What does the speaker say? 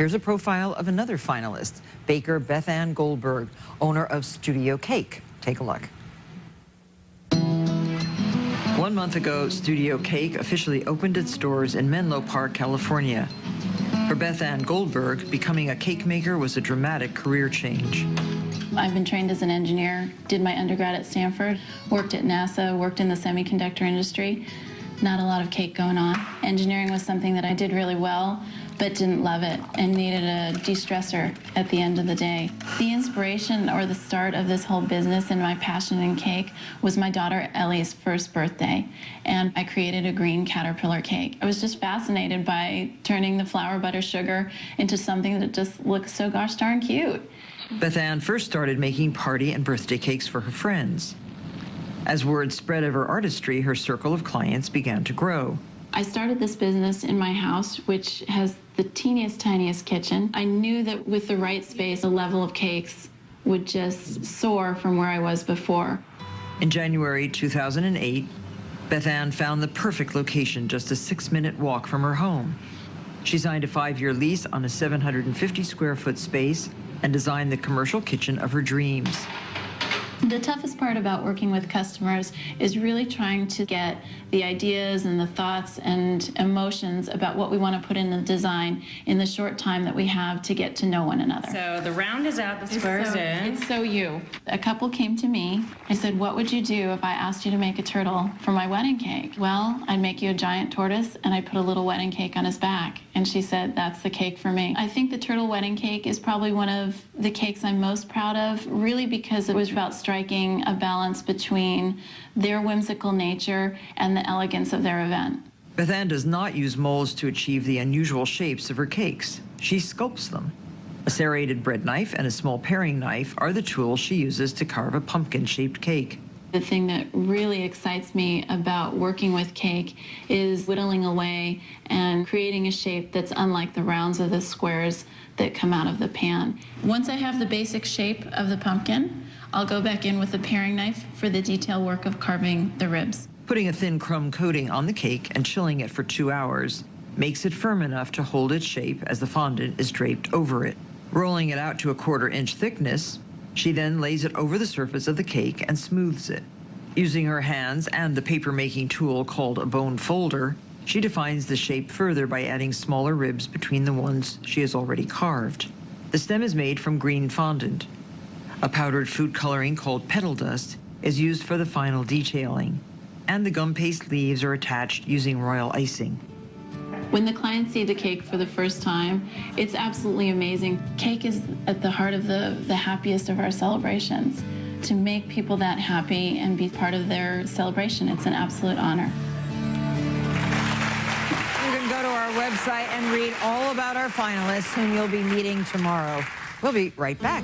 Here's a profile of another finalist, baker Beth Ann Goldberg, owner of Stuidio Cake. Take a look. 1 month ago, Stuidio Cake officially opened its doors in Menlo Park, California. For Beth Ann Goldberg, becoming a cake maker was a dramatic career change. I've been trained as an engineer, did my undergrad at Stanford, worked at NASA, worked in the semiconductor industry. Not a lot of cake going on. Engineering was something that I did really well, but didn't love it and needed a de-stressor at the end of the day. The inspiration or the start of this whole business and my passion in cake was my daughter Ellie's first birthday, and I created a green caterpillar cake. I was just fascinated by turning the flour, butter, sugar into something that just looks so gosh darn cute. Beth Ann first started making party and birthday cakes for her friends. As word spread of her artistry, her circle of clients began to grow. I started this business in my house, which has the teeniest, tiniest kitchen. I knew that with the right space, the level of cakes would just soar from where I was before. In January 2008, Beth Ann found the perfect location just a 6-minute walk from her home. She signed a 5-year lease on a 750-square-foot space and designed the commercial kitchen of her dreams. The toughest part about working with customers is really trying to get the ideas and the thoughts and emotions about what we want to put in the design in the short time that we have to get to know one another. So the round is out, the square's in. It's so you. A couple came to me. I said, what would you do if I asked you to make a turtle for my wedding cake? Well, I'd make you a giant tortoise and I'd put a little wedding cake on his back. And she said, that's the cake for me. I think the turtle wedding cake is probably one of the cakes I'm most proud of, really because it was about striking a balance between their whimsical nature and the elegance of their event. Beth Ann does not use molds to achieve the unusual shapes of her cakes. She sculpts them. A serrated bread knife and a small paring knife are the tools she uses to carve a pumpkin-shaped cake. The thing that really excites me about working with cake is whittling away and creating a shape that's unlike the rounds or the squares that come out of the pan. Once I have the basic shape of the pumpkin, I'll go back in with the paring knife for the detail work of carving the ribs. Putting a thin crumb coating on the cake and chilling it for 2 hours makes it firm enough to hold its shape as the fondant is draped over it. Rolling it out to a 1/4 inch thickness, she then lays it over the surface of the cake and smooths it. Using her hands and the paper-making tool called a bone folder, she defines the shape further by adding smaller ribs between the ones she has already carved. The stem is made from green fondant. A powdered food coloring called petal dust is used for the final detailing, and the gum paste leaves are attached using royal icing. When the clients see the cake for the first time, it's absolutely amazing. Cake is at the heart of the happiest of our celebrations. To make people that happy and be part of their celebration, it's an absolute honor. You can go to our website and read all about our finalists, whom you'll be meeting tomorrow. We'll be right back.